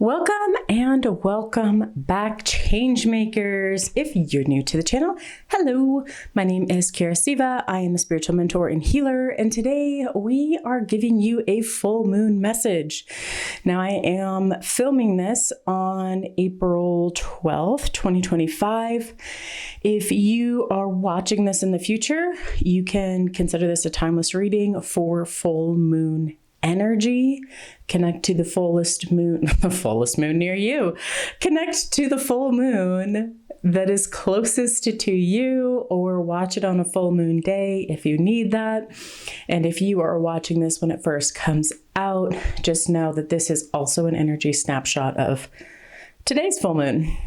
Welcome and welcome back, Changemakers. If you're new to the channel, hello. My name is Kyra Siva. I am a spiritual mentor and healer, and today we are giving you a full moon message. Now, I am filming this on April 12th, 2025. If you are watching this in the future, you can consider this a timeless reading for full moon energy. Connect to the fullest moon, the fullest moon near you. Connect to the full moon that is closest to you, or watch it on a full moon day if you need that. And if you are watching this when it first comes out, just know that this is also an energy snapshot of today's full moon.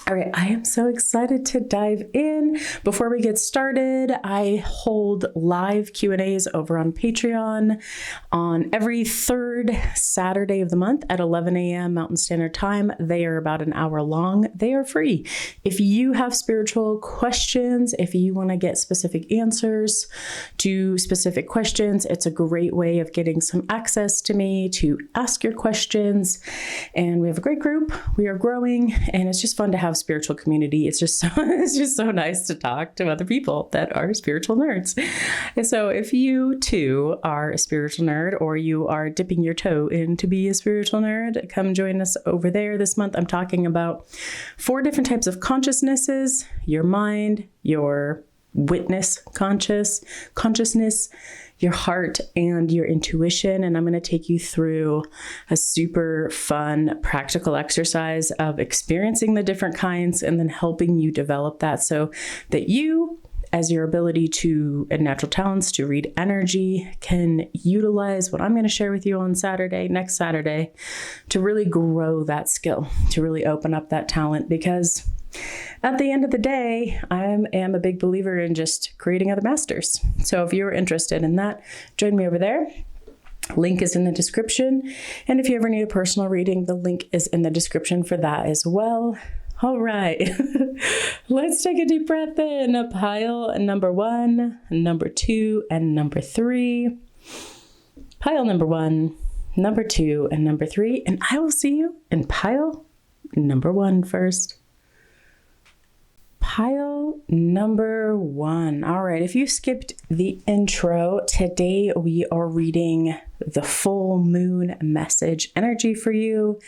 All right, I am so excited to dive in. Before we get started, I hold live Q&As over on Patreon on every third Saturday of the month at 11 a.m. Mountain Standard Time. They are about an hour long. They are free. If you have spiritual questions, if you want to get specific answers to specific questions, it's a great way of getting some access to me to ask your questions. And we have a great group. We are growing, and it's just fun to have spiritual community. It's just so nice to talk to other people that are spiritual nerds. And so if you too are a spiritual nerd, or you are dipping your toe in to be a spiritual nerd, come join us over there. This month I'm talking about 4 different types of consciousnesses: your mind, your witness consciousness, your heart, and your intuition. And I'm going to take you through a super fun practical exercise of experiencing the different kinds and then helping you develop that so that you, as your ability to and natural talents to read energy, can utilize what I'm going to share with you on next Saturday, to really grow that skill, to really open up that talent. Because at the end of the day, I am a big believer in just creating other masters. So if you're interested in that, join me over there. Link is in the description. And if you ever need a personal reading, the link is in the description for that as well. All right, let's take a deep breath in. Pile number 1, number 2, and number 3. Pile number 1, number 2, and number 3. And I will see you in pile number 1 first. Pile number 1. All right, if you skipped the intro, today we are reading the full moon message energy for you.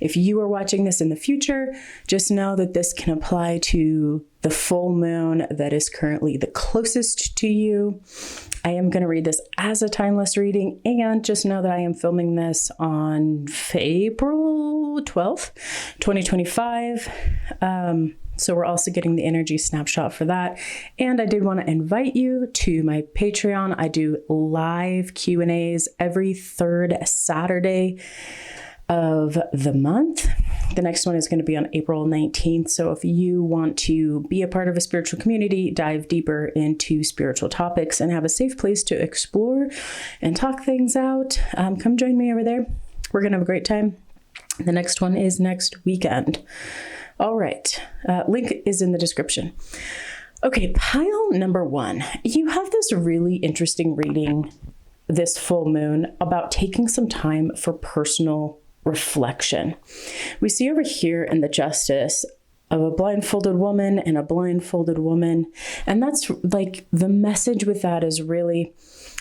If you are watching this in the future, just know that this can apply to the full moon that is currently the closest to you. I am going to read this as a timeless reading, and just know that I am filming this on April 12th, 2025. So we're also getting the energy snapshot for that. And I did want to invite you to my Patreon. I do live Q&As every third Saturday of the month. The next one is going to be on April 19th. So if you want to be a part of a spiritual community, dive deeper into spiritual topics, and have a safe place to explore and talk things out, come join me over there. We're going to have a great time. The next one is next weekend. All right, link is in the description. Okay, pile number 1. You have this really interesting reading this full moon about taking some time for personal reflection. We see over here in the Justice of a blindfolded woman and a blindfolded woman. And that's like the message with that is really,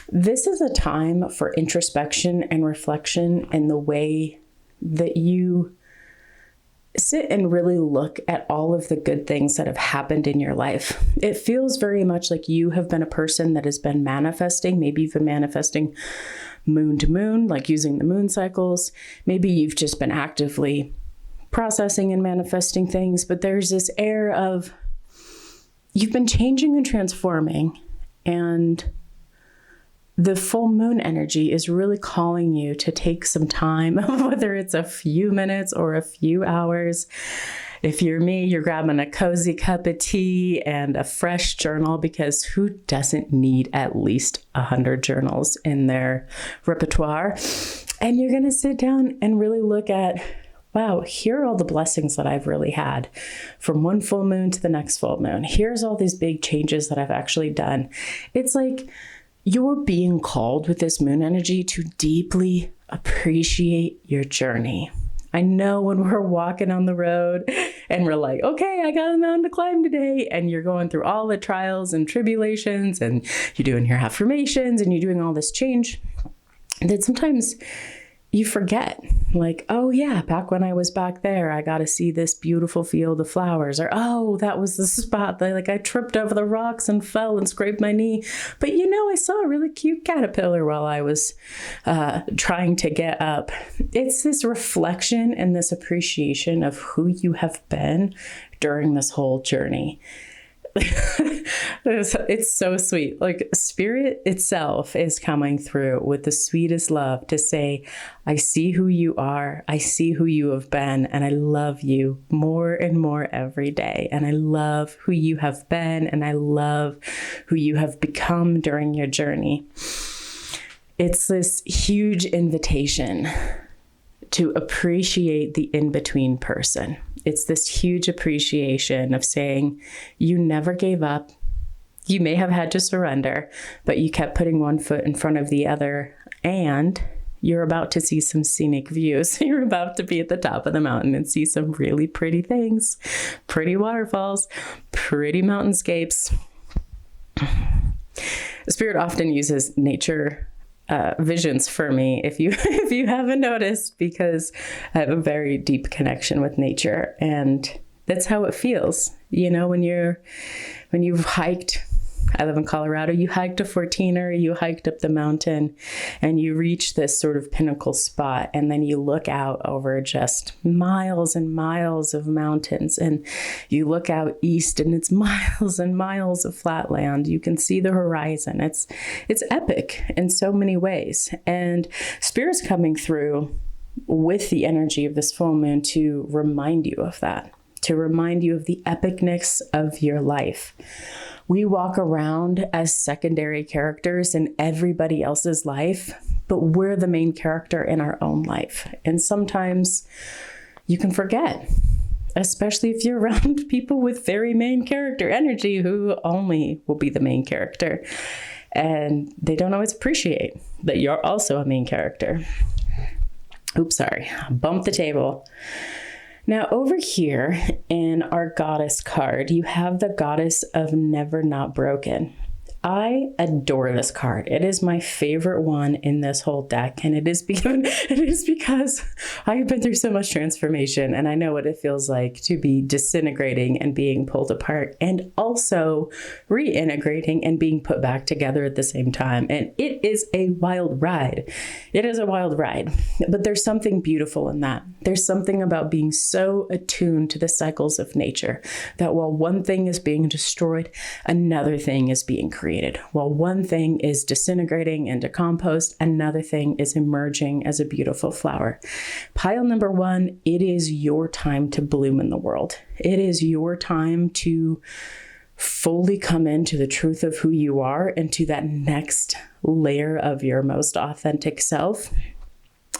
this is a time for introspection and reflection in the way that you sit and really look at all of the good things that have happened in your life. It feels very much like you have been a person that has been manifesting. Maybe you've been manifesting moon to moon, like using the moon cycles. Maybe you've just been actively processing and manifesting things, but there's this air of you've been changing and transforming, and the full moon energy is really calling you to take some time, whether it's a few minutes or a few hours. If you're me, you're grabbing a cozy cup of tea and a fresh journal, because who doesn't need at least 100 journals in their repertoire? And you're going to sit down and really look at, wow, here are all the blessings that I've really had from one full moon to the next full moon. Here's all these big changes that I've actually done. It's like you're being called with this moon energy to deeply appreciate your journey. I know when we're walking on the road and we're like, okay, I got a mountain to climb today. And you're going through all the trials and tribulations and you're doing your affirmations and you're doing all this change. That sometimes you forget, like, oh yeah, back when I was back there, I got to see this beautiful field of flowers, or, oh, that was the spot that like I tripped over the rocks and fell and scraped my knee. But I saw a really cute caterpillar while I was trying to get up. It's this reflection and this appreciation of who you have been during this whole journey. It's so sweet. Like spirit itself is coming through with the sweetest love to say, I see who you are. I see who you have been. And I love you more and more every day. And I love who you have been. And I love who you have become during your journey. It's this huge invitation to appreciate the in-between person. It's this huge appreciation of saying, you never gave up. You may have had to surrender, but you kept putting one foot in front of the other, and you're about to see some scenic views. You're about to be at the top of the mountain and see some really pretty things, pretty waterfalls, pretty mountainscapes. Spirit often uses nature visions for me, if you haven't noticed, because I have a very deep connection with nature, and that's how it feels. When you've hiked, I live in Colorado, you hiked a 14er, you hiked up the mountain and you reach this sort of pinnacle spot, and then you look out over just miles and miles of mountains, and you look out east and it's miles and miles of flat land. You can see the horizon. It's epic in so many ways. And Spirit's coming through with the energy of this full moon to remind you of that, to remind you of the epicness of your life. We walk around as secondary characters in everybody else's life, but we're the main character in our own life. And sometimes you can forget, especially if you're around people with very main character energy who only will be the main character. And they don't always appreciate that you're also a main character. Oops, sorry, I bumped the table. Now over here in our goddess card, you have the goddess of never not broken. I adore this card. It is my favorite one in this whole deck, and it is because I've been through so much transformation, and I know what it feels like to be disintegrating and being pulled apart, and also reintegrating and being put back together at the same time. And it is a wild ride. It is a wild ride, but there's something beautiful in that. There's something about being so attuned to the cycles of nature that while one thing is being destroyed, another thing is being created. While one thing is disintegrating into compost, another thing is emerging as a beautiful flower. Pile number one, it is your time to bloom in the world. It is your time to fully come into the truth of who you are and to that next layer of your most authentic self.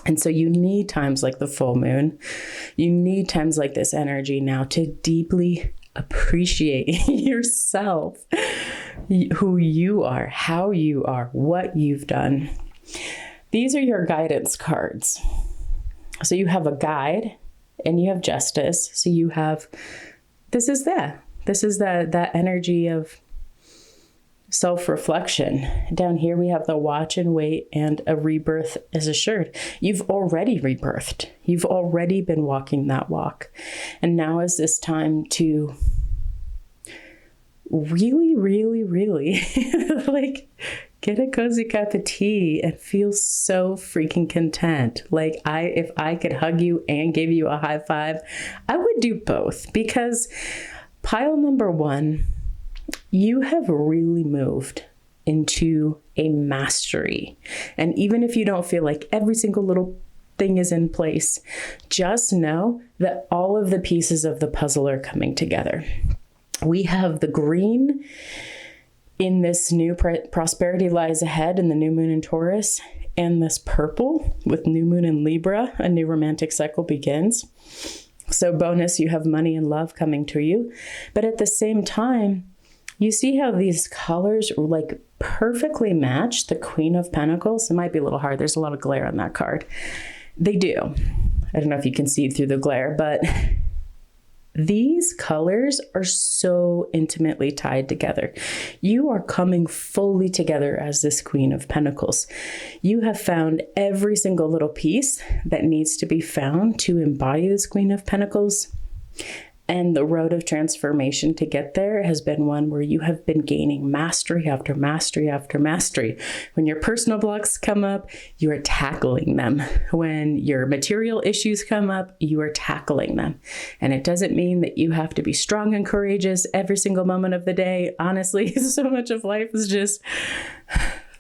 And so you need times like the full moon. You need times like this energy now to deeply appreciate yourself, who you are, how you are, what you've done. These are your guidance cards. So you have a guide and you have justice. So you have, this is that energy of self-reflection. Down here we have the watch and wait, and a rebirth is assured. You've already rebirthed. You've already been walking that walk. And now is this time to really, really, really like get a cozy cup of tea and feel so freaking content. Like if I could hug you and give you a high five, I would do both, because pile number one, you have really moved into a mastery. And even if you don't feel like every single little thing is in place, just know that all of the pieces of the puzzle are coming together. We have the green in this new prosperity lies ahead in the new moon in Taurus, and this purple with new moon in Libra, a new romantic cycle begins. So bonus, you have money and love coming to you. But at the same time, you see how these colors like perfectly match the Queen of Pentacles? It might be a little hard. There's a lot of glare on that card. They do. I don't know if you can see through the glare, but these colors are so intimately tied together. You are coming fully together as this Queen of Pentacles. You have found every single little piece that needs to be found to embody this Queen of Pentacles. And the road of transformation to get there has been one where you have been gaining mastery after mastery after mastery. When your personal blocks come up, you are tackling them. When your material issues come up, you are tackling them. And it doesn't mean that you have to be strong and courageous every single moment of the day. Honestly, so much of life is just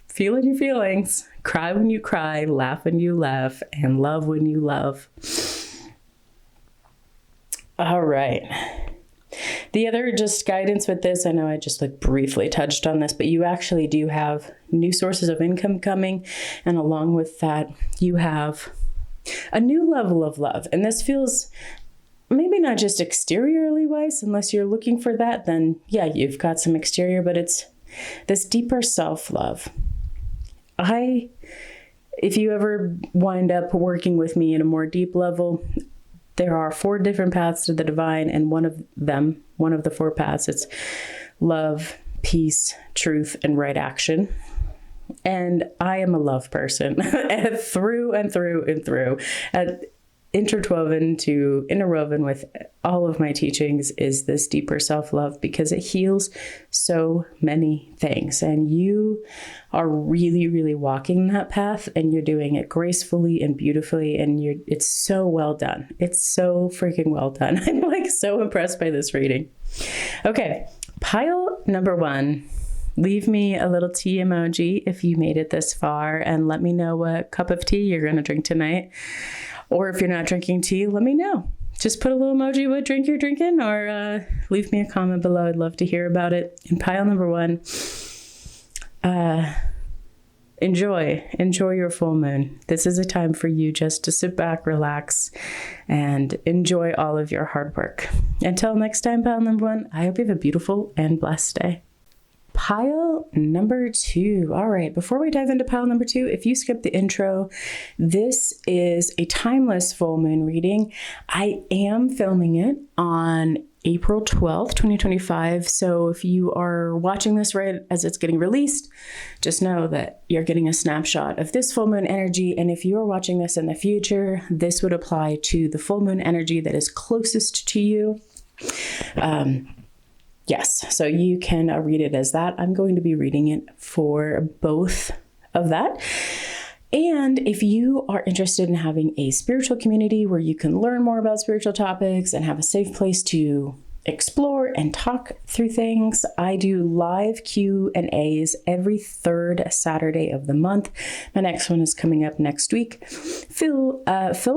feeling your feelings. Cry when you cry, laugh when you laugh, and love when you love. All right. The other just guidance with this, I know I just briefly touched on this, but you actually do have new sources of income coming. And along with that, you have a new level of love. And this feels maybe not just exteriorly wise, unless you're looking for that, then yeah, you've got some exterior, but it's this deeper self-love. If you ever wind up working with me in a more deep level, there are 4 different paths to the divine, and one of the 4 paths, it's love, peace, truth, and right action. And I am a love person through and through and through. Interwoven with all of my teachings is this deeper self-love, because it heals so many things. And you are really, really walking that path, and you're doing it gracefully and beautifully. And it's so well done. It's so freaking well done. I'm so impressed by this reading. Okay. Pile number 1. Leave me a little tea emoji if you made it this far, and let me know what cup of tea you're going to drink tonight. Or if you're not drinking tea, let me know. Just put a little emoji what drink you're drinking, or leave me a comment below. I'd love to hear about it. And pile number 1, enjoy your full moon. This is a time for you just to sit back, relax, and enjoy all of your hard work. Until next time, pile number 1, I hope you have a beautiful and blessed day. Pile number 2. All right, before we dive into pile number 2, if you skipped the intro, this is a timeless full moon reading. I am filming it on April 12th, 2025. So if you are watching this right as it's getting released, just know that you're getting a snapshot of this full moon energy. And if you're watching this in the future, this would apply to the full moon energy that is closest to you. Yes, so you can read it as that. I'm going to be reading it for both of that. And if you are interested in having a spiritual community where you can learn more about spiritual topics and have a safe place to explore and talk through things, I do live Q&As every 3rd Saturday of the month. My next one is coming up next week. Feel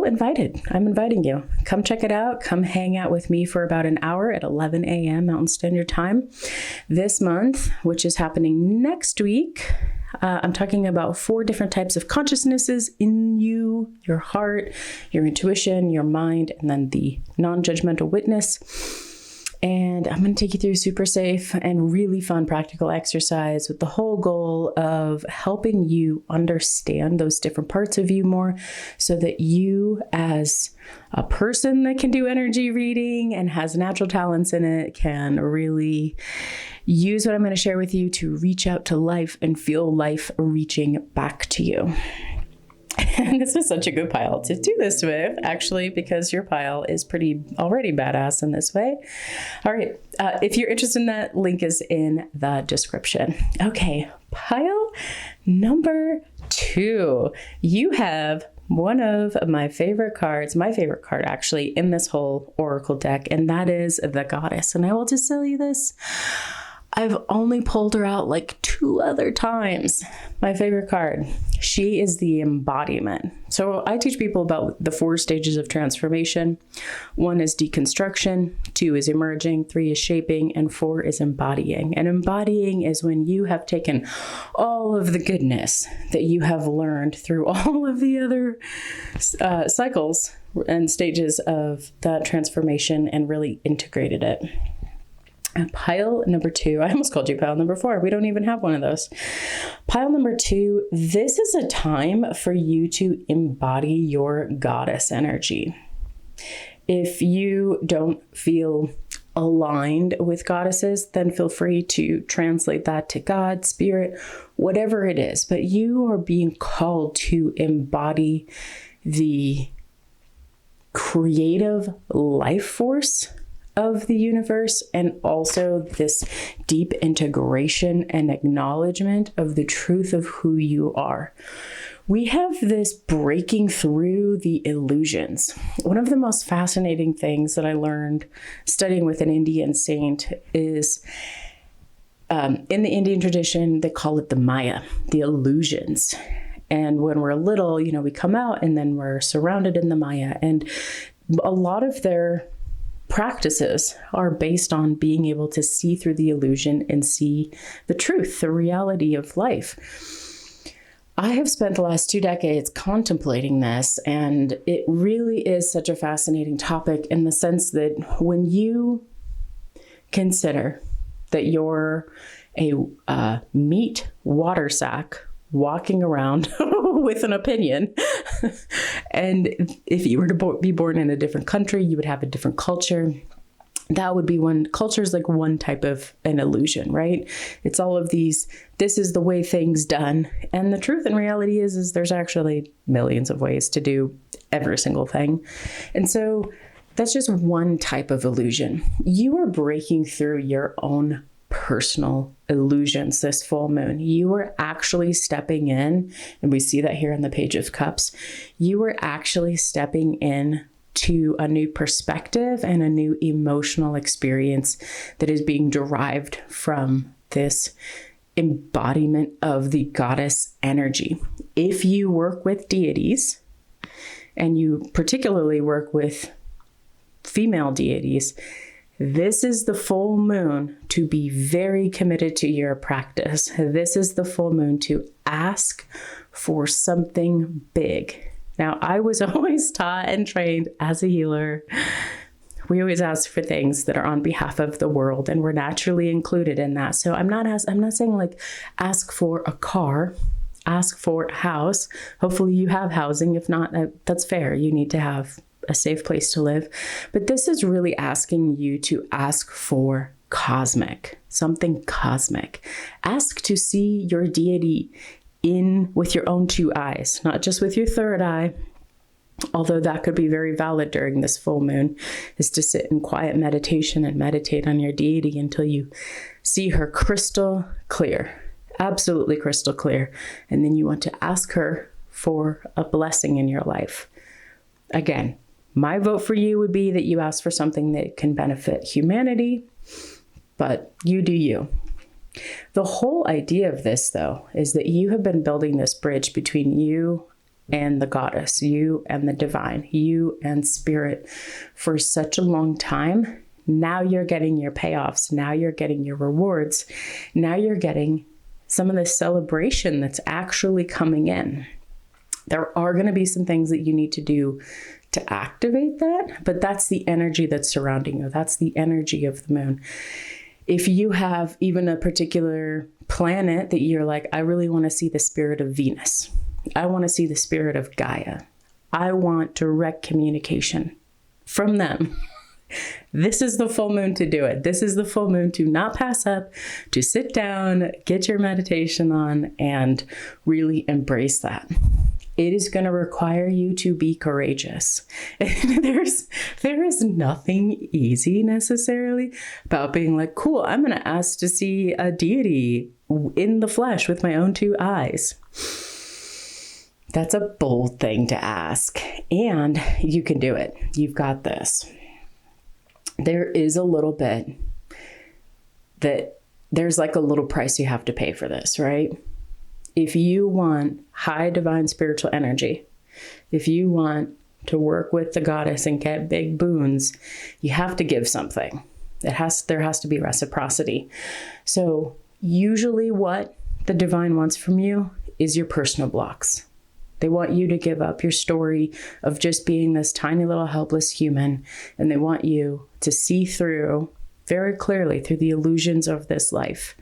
invited. I'm inviting you. Come check it out. Come hang out with me for about an hour at 11 a.m. Mountain Standard Time. This month, which is happening next week, I'm talking about 4 different types of consciousnesses in you: your heart, your intuition, your mind, and then the non-judgmental witness. And I'm going to take you through a super safe and really fun practical exercise with the whole goal of helping you understand those different parts of you more, so that you, as a person that can do energy reading and has natural talents in it, can really use what I'm going to share with you to reach out to life and feel life reaching back to you. And this is such a good pile to do this with, actually, because your pile is already badass in this way. All right. If you're interested in that, link is in the description. Okay. Pile number 2. You have one of my favorite cards, my favorite card actually, in this whole oracle deck, and that is the Goddess. And I will just tell you this: I've only pulled her out 2 other times. My favorite card. She is the embodiment. So I teach people about the 4 stages of transformation. 1 is deconstruction, 2 is emerging, 3 is shaping, and 4 is embodying. And embodying is when you have taken all of the goodness that you have learned through all of the other cycles and stages of that transformation and really integrated it. And pile number 2, I almost called you pile number 4. We don't even have one of those. Pile number 2, this is a time for you to embody your goddess energy. If you don't feel aligned with goddesses, then feel free to translate that to God, spirit, whatever it is. But you are being called to embody the creative life force of the universe, and also this deep integration and acknowledgement of the truth of who you are. We have this breaking through the illusions. One of the most fascinating things that I learned studying with an Indian saint is in the Indian tradition, they call it the Maya, the illusions. And when we're little, we come out and then we're surrounded in the Maya. And a lot of their practices are based on being able to see through the illusion and see the truth, the reality of life. I have spent the last 2 decades contemplating this, and it really is such a fascinating topic in the sense that when you consider that you're a meat water sack walking around with an opinion. And if you were to be born in a different country, you would have a different culture. That would be one. Culture is like one type of an illusion, right? It's all of these, this is the way things done. And the truth and reality is there's actually millions of ways to do every single thing. And so that's just one type of illusion. You are breaking through your own personal illusions this full moon. You are actually stepping in, and we see that here on the Page of Cups. You are actually stepping in to a new perspective and a new emotional experience that is being derived from this embodiment of the goddess energy. If you work with deities, and you particularly work with female deities, this is the full moon to be very committed to your practice. This is the full moon to ask for something big. Now, I was always taught and trained as a healer. We always ask for things that are on behalf of the world, and we're naturally included in that. So I'm not saying like ask for a car, ask for a house. Hopefully you have housing. If not, that's fair. You need to have a safe place to live. But this is really asking you to ask for cosmic, something cosmic. Ask to see your deity in with your own 2 eyes, not just with your 3rd eye, although that could be very valid during this full moon, is to sit in quiet meditation and meditate on your deity until you see her crystal clear, absolutely crystal clear. And then you want to ask her for a blessing in your life. Again, my vote for you would be that you ask for something that can benefit humanity, but you do you. The whole idea of this, though, is that you have been building this bridge between you and the goddess, you and the divine, you and spirit for such a long time. Now you're getting your payoffs. Now you're getting your rewards. Now you're getting some of the celebration that's actually coming in. There are going to be some things that you need to do to activate that, but that's the energy that's surrounding you. That's the energy of the moon. If you have even a particular planet that you're like, I really want to see the spirit of Venus. I want to see the spirit of Gaia. I want direct communication from them. This is the full moon to do it. This is the full moon to not pass up, to sit down, get your meditation on, and really embrace that. It is going to require you to be courageous. There is nothing easy necessarily about being like, cool, I'm going to ask to see a deity in the flesh with my own 2 eyes. That's a bold thing to ask, and you can do it. You've got this. There is a little bit that there's like a little price you have to pay for this, right? If you want high divine spiritual energy, if you want to work with the goddess and get big boons, you have to give something. There has to be reciprocity. So usually what the divine wants from you is your personal blocks. They want you to give up your story of just being this tiny little helpless human, and they want you to see through very clearly through the illusions of this life,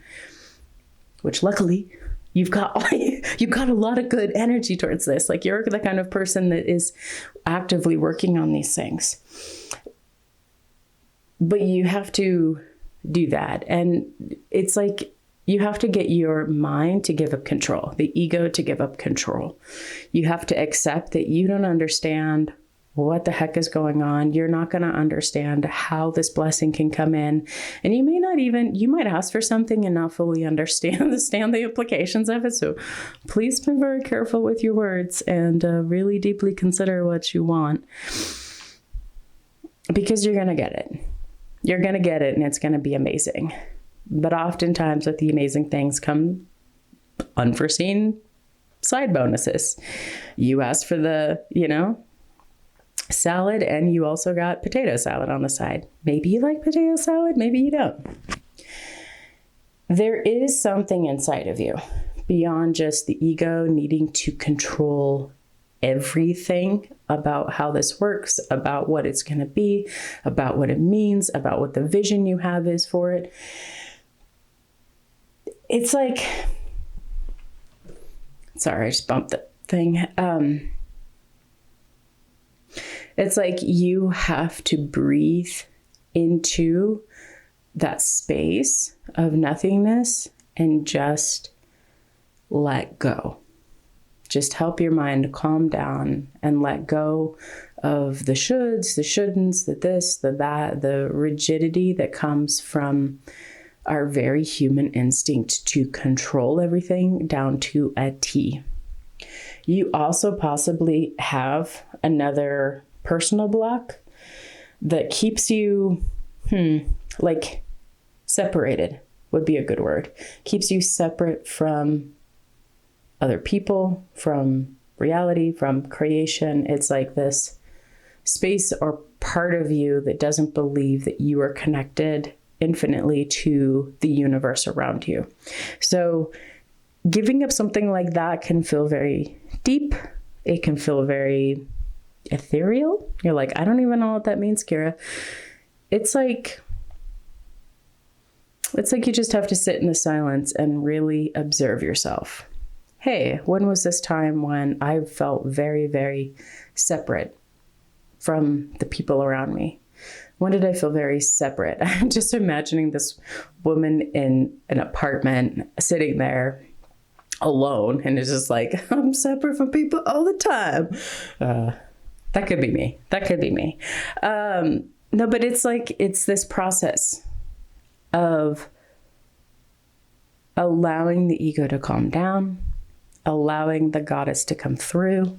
which luckily you've got a lot of good energy towards this. Like, you're the kind of person that is actively working on these things. But you have to do that. And it's like, you have to get your mind to give up control, the ego to give up control. You have to accept that you don't understand what the heck is going on. You're not going to understand how this blessing can come in. And you might ask for something and not fully understand the implications of it. So please be very careful with your words and really deeply consider what you want, because you're going to get it. You're going to get it, and it's going to be amazing. But oftentimes with the amazing things come unforeseen side bonuses. You asked for the, salad, and you also got potato salad on the side. Maybe you like potato salad, maybe you don't. There is something inside of you beyond just the ego needing to control everything about how this works, about what it's going to be, about what it means, about what the vision you have is for it. It's like, sorry, I just bumped the thing. It's like you have to breathe into that space of nothingness and just let go. Just help your mind calm down and let go of the shoulds, the shouldn'ts, the this, the that, the rigidity that comes from our very human instinct to control everything down to a T. You also possibly have another personal block that keeps you, separated would be a good word. Keeps you separate from other people, from reality, from creation. It's like this space or part of you that doesn't believe that you are connected infinitely to the universe around you. So giving up something like that can feel very deep. It can feel very ethereal. You're like, I don't even know what that means, Kyra. It's like you just have to sit in the silence and really observe yourself. Hey, when was this time when I felt very, very separate from the people around me? When did I feel very separate? I'm just imagining this woman in an apartment sitting there alone, and it's just like, I'm separate from people all the time. That could be me. No, but it's like, it's this process of allowing the ego to calm down, allowing the goddess to come through.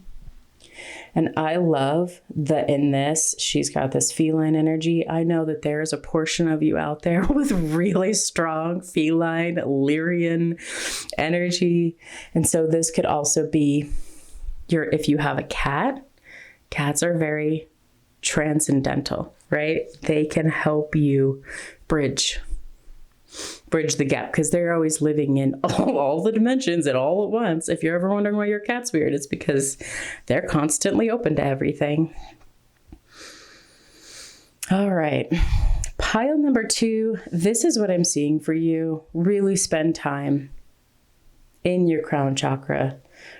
And I love that in this, she's got this feline energy. I know that there is a portion of you out there with really strong feline, Lyrian energy. And so this could also be if you have a cat, cats are very transcendental, right? They can help you bridge the gap, because they're always living in all the dimensions and all at once. If you're ever wondering why your cat's weird, it's because they're constantly open to everything. All right. Pile number 2. This is what I'm seeing for you. Really spend time in your crown chakra.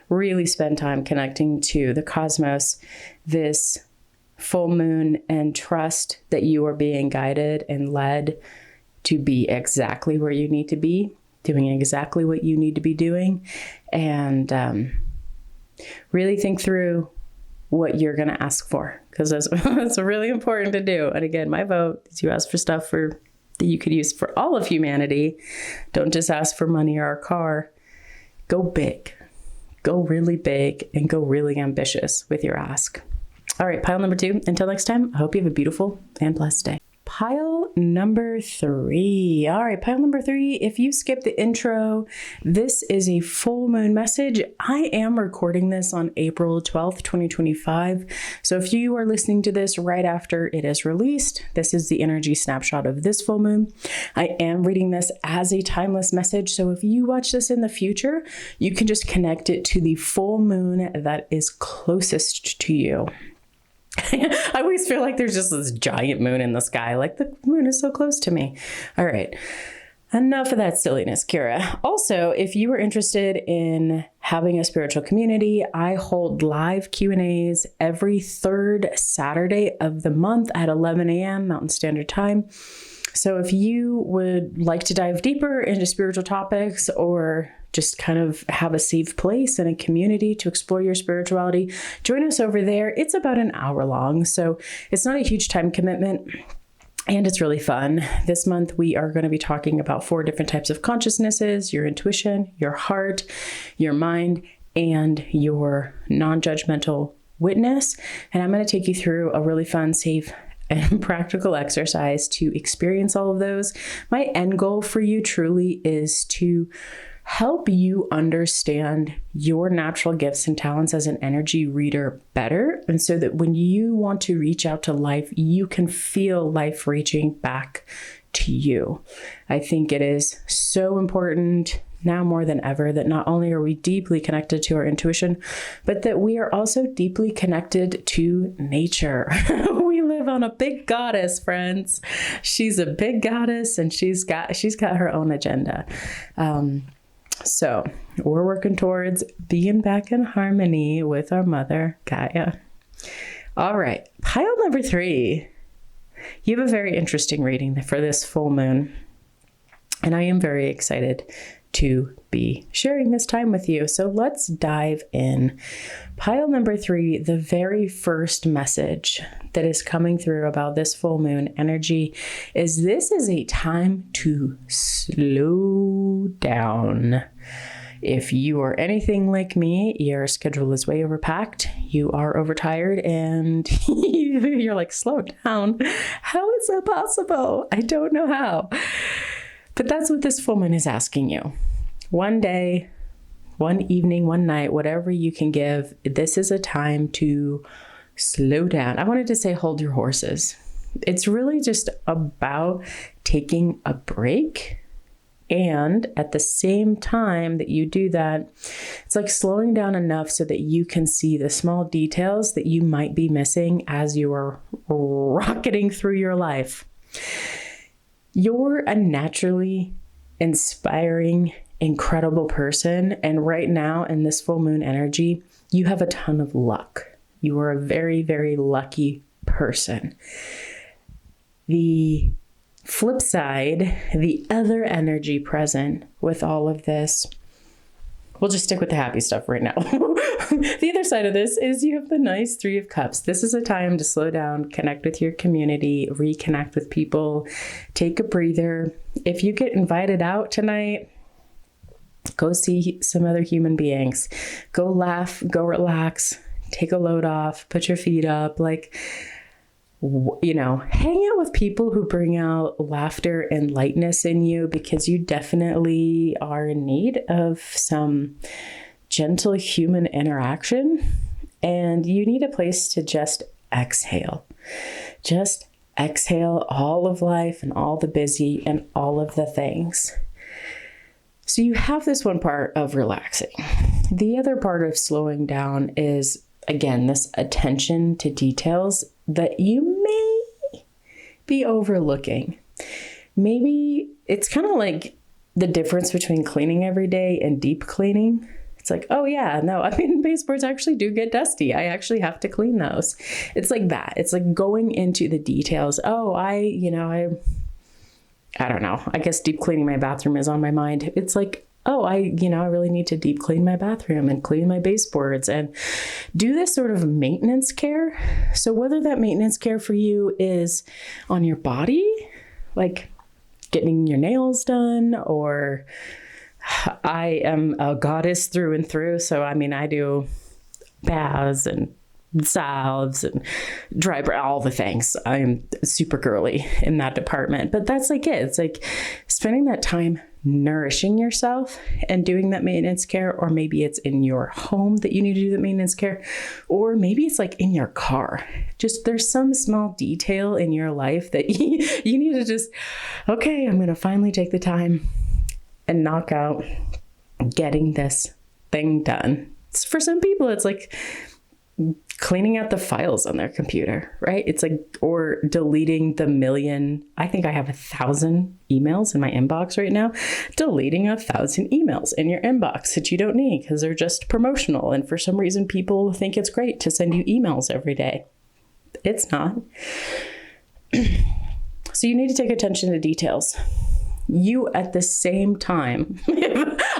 Really spend time connecting to the cosmos, this full moon, and trust that you are being guided and led to be exactly where you need to be, doing exactly what you need to be doing, and really think through what you're going to ask for, because that's really important to do. And again, my vote is you ask for stuff that you could use for all of humanity. Don't just ask for money or a car. Go big. Go really big and go really ambitious with your ask. All right, pile number 2. Until next time, I hope you have a beautiful and blessed day. Pile number 3. All right, pile number 3. If you skipped the intro, this is a full moon message. I am recording this on April 12th, 2025. So if you are listening to this right after it is released, this is the energy snapshot of this full moon. I am reading this as a timeless message. So if you watch this in the future, you can just connect it to the full moon that is closest to you. I always feel like there's just this giant moon in the sky. Like the moon is so close to me. All right. Enough of that silliness, Kyra. Also, if you are interested in having a spiritual community, I hold live Q&As every third Saturday of the month at 11 a.m. Mountain Standard Time. So if you would like to dive deeper into spiritual topics or just kind of have a safe place and a community to explore your spirituality, join us over there. It's about an hour long, so it's not a huge time commitment. And it's really fun. This month, we are going to be talking about 4 different types of consciousnesses: your intuition, your heart, your mind, and your non-judgmental witness. And I'm going to take you through a really fun, safe, and practical exercise to experience all of those. My end goal for you truly is to help you understand your natural gifts and talents as an energy reader better. And so that when you want to reach out to life, you can feel life reaching back to you. I think it is so important now more than ever that not only are we deeply connected to our intuition, but that we are also deeply connected to nature. We live on a big goddess, friends. She's a big goddess and she's got her own agenda. So we're working towards being back in harmony with our mother, Gaia. All right, pile number 3. You have a very interesting reading for this full moon, and I am very excited to be sharing this time with you. So let's dive in. Pile number 3, the very first message that is coming through about this full moon energy is this is a time to slow down. If you are anything like me, your schedule is way overpacked, you are overtired, and you're like, slow down. How is that possible? I don't know how. But that's what this full moon is asking you. One day, one evening, one night, whatever you can give, this is a time to slow down. I wanted to say hold your horses. It's really just about taking a break. And at the same time that you do that, it's like slowing down enough so that you can see the small details that you might be missing as you are rocketing through your life. You're a naturally inspiring, incredible person. And right now in this full moon energy, you have a ton of luck. You are a very, very lucky person. The flip side, the other energy present with all of this, we'll just stick with the happy stuff right now. The other side of this is you have the nice 3 of Cups. This is a time to slow down, connect with your community, reconnect with people, take a breather. If you get invited out tonight, go see some other human beings. Go laugh, go relax, take a load off, put your feet up, hang out with people who bring out laughter and lightness in you, because you definitely are in need of some gentle human interaction, and you need a place to just exhale. Just exhale all of life and all the busy and all of the things. So you have this one part of relaxing. The other part of slowing down is, again, this attention to details that you may be overlooking. Maybe it's kind of like the difference between cleaning every day and deep cleaning. It's like, oh yeah, no, baseboards actually do get dusty. I actually have to clean those. It's like that. It's like going into the details. Oh, I don't know. I guess deep cleaning my bathroom is on my mind. It's like, oh, I really need to deep clean my bathroom and clean my baseboards and do this sort of maintenance care. So whether that maintenance care for you is on your body, like getting your nails done, or I am a goddess through and through. So, I do baths and salves and dry breath, all the things. I'm super girly in that department, but that's like it. It's like spending that time nourishing yourself and doing that maintenance care, or maybe it's in your home that you need to do the maintenance care, or maybe it's like in your car. Just there's some small detail in your life that you need to just, okay, I'm going to finally take the time and knock out getting this thing done. For some people, it's like cleaning out the files on their computer, right? It's like, or deleting the million, I think I have 1,000 emails in my inbox right now, deleting 1,000 emails in your inbox that you don't need because they're just promotional. And for some reason, people think it's great to send you emails every day. It's not. So you need to take attention to details. You at the same time,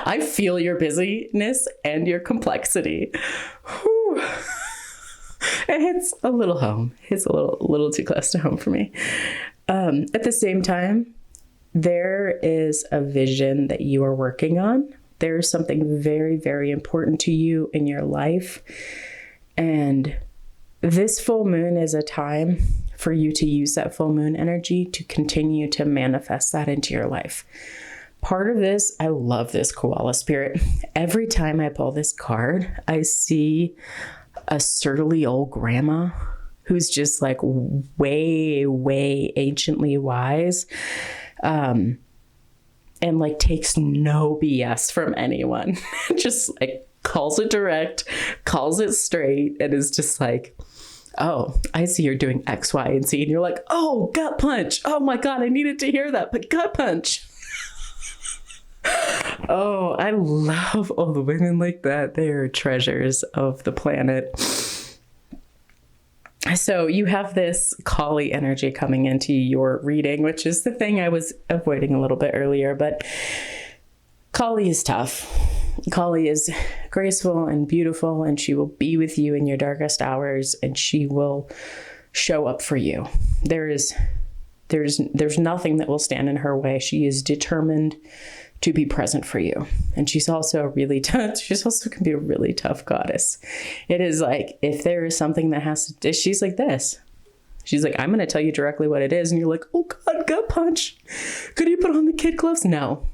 I feel your busyness and your complexity. Whew. It hits a little home. It's a little too close to home for me. At the same time, there is a vision that you are working on. There is something very, very important to you in your life. And this full moon is a time for you to use that full moon energy to continue to manifest that into your life. Part of this, I love this koala spirit. Every time I pull this card, I see a surly old grandma who's just like way, way anciently wise, and like takes no BS from anyone. Just like calls it direct, calls it straight, and is just like, oh, I see you're doing X, Y, and Z. And you're like, oh, gut punch. Oh my God, I needed to hear that, but gut punch. Oh, I love all the women like that. They are treasures of the planet. So you have this Kali energy coming into your reading, which is the thing I was avoiding a little bit earlier, but Kali is tough. Kali is graceful and beautiful, and she will be with you in your darkest hours, and she will show up for you. There's nothing that will stand in her way. She is determined to be present for you. And she's also really tough. She's also can be a really tough goddess. It is like, if there is something that has to, she's like this. She's like, I'm going to tell you directly what it is. And you're like, oh God, gut punch. Could you put on the kid gloves? No,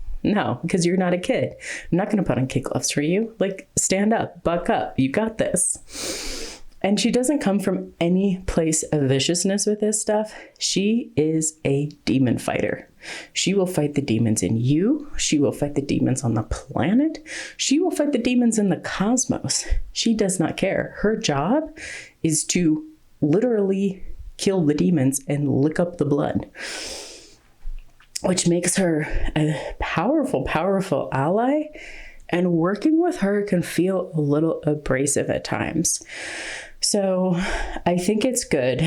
because you're not a kid. I'm not going to put on kid gloves for you. Like, stand up, buck up. You got this. And she doesn't come from any place of viciousness with this stuff. She is a demon fighter. She will fight the demons in you. She will fight the demons on the planet. She will fight the demons in the cosmos. She does not care. Her job is to literally kill the demons and lick up the blood, which makes her a powerful, powerful ally. And working with her can feel a little abrasive at times. So I think it's good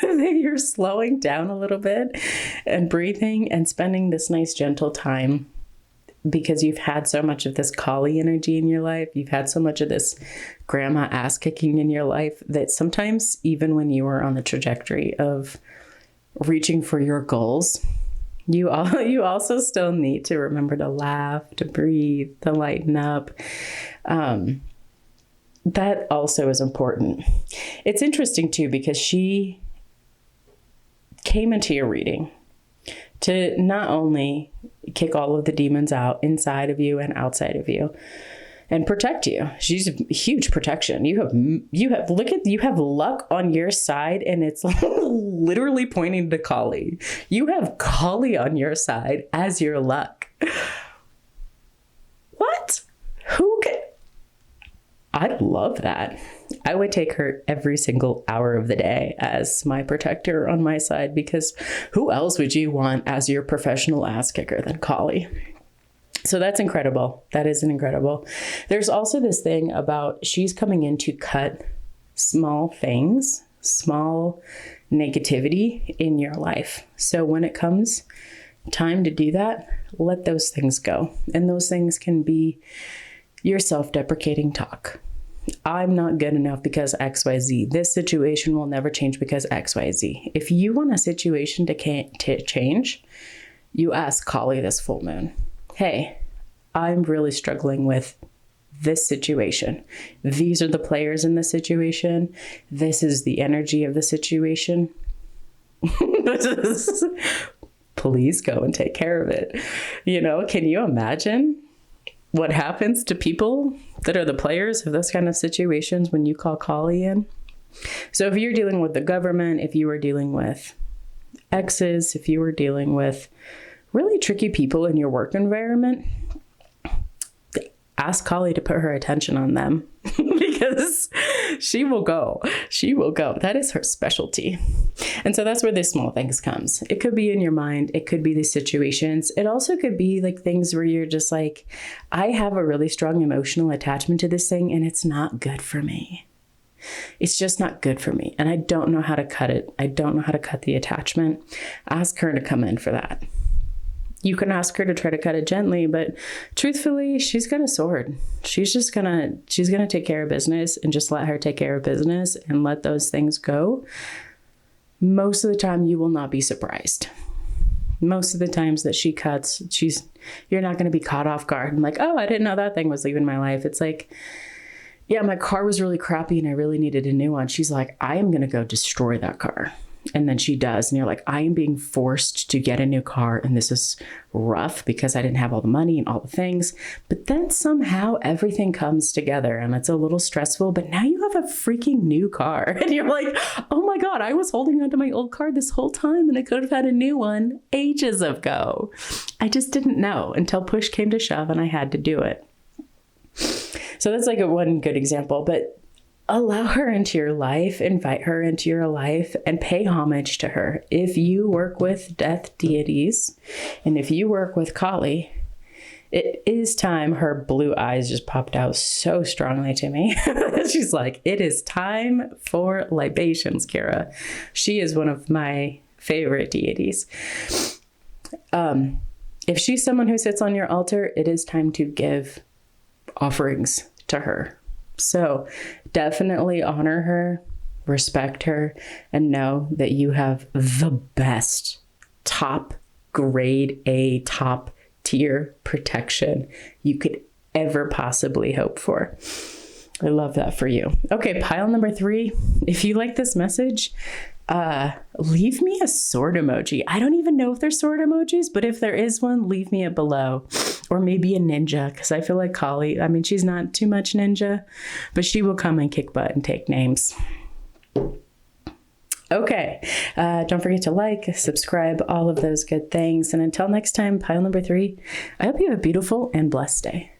that you're slowing down a little bit and breathing and spending this nice gentle time, because you've had so much of this Kali energy in your life. You've had so much of this grandma ass kicking in your life that sometimes even when you are on the trajectory of reaching for your goals, you also still need to remember to laugh, to breathe, to lighten up. That also is important. It's interesting too, because she came into your reading to not only kick all of the demons out inside of you and outside of you and protect you. She's a huge protection. You have luck on your side, and it's literally pointing to Kali. You have Kali on your side as your luck. What? Who can? I love that. I would take her every single hour of the day as my protector on my side, because who else would you want as your professional ass kicker than Kali? So that's incredible. That is incredible. There's also this thing about she's coming in to cut small things, small negativity in your life. So when it comes time to do that, let those things go. And those things can be your self-deprecating talk. I'm not good enough because XYZ. This situation will never change because XYZ. If you want a situation to change, you ask Kali this full moon, hey, I'm really struggling with this situation. These are the players in the situation. This is the energy of the situation. Please go and take care of it. Can you imagine what happens to people that are the players of those kind of situations when you call Kali in? So if you're dealing with the government, if you are dealing with exes, if you were dealing with really tricky people in your work environment, ask Kali to put her attention on them. because she will go. She will go. That is her specialty. And so that's where the small things comes. It could be in your mind. It could be the situations. It also could be like things where you're just like, I have a really strong emotional attachment to this thing and it's not good for me. It's just not good for me. And I don't know how to cut it. I don't know how to cut the attachment. Ask her to come in for that. You can ask her to try to cut it gently, but truthfully, she's got a sword. She's gonna take care of business and just let her take care of business and let those things go. Most of the time, you will not be surprised. Most of the times that she cuts, you're not going to be caught off guard and like, oh, I didn't know that thing was leaving my life. It's like, yeah, my car was really crappy and I really needed a new one. She's like, I am going to go destroy that car. And then she does. And you're like, I am being forced to get a new car. And this is rough because I didn't have all the money and all the things. But then somehow everything comes together and it's a little stressful. But now you have a freaking new car. And you're like, oh my God, I was holding onto my old car this whole time and I could have had a new one ages ago. I just didn't know until push came to shove and I had to do it. So that's like one good example. But allow her into your life, invite her into your life, and pay homage to her. If you work with death deities, and if you work with Kali, it is time. Her blue eyes just popped out so strongly to me. She's like, it is time for libations, Kyra. She is one of my favorite deities. If she's someone who sits on your altar, it is time to give offerings to her. So definitely honor her, respect her, and know that you have the best top grade A, top tier protection you could ever possibly hope for. I love that for you. Okay, pile number 3. If you like this message, leave me a sword emoji. I don't even know if there's sword emojis, but if there is one, leave me it below. Or maybe a ninja, because I feel like Kali, I mean, she's not too much ninja, but she will come and kick butt and take names. Okay, don't forget to like, subscribe, all of those good things. And until next time, pile number 3, I hope you have a beautiful and blessed day.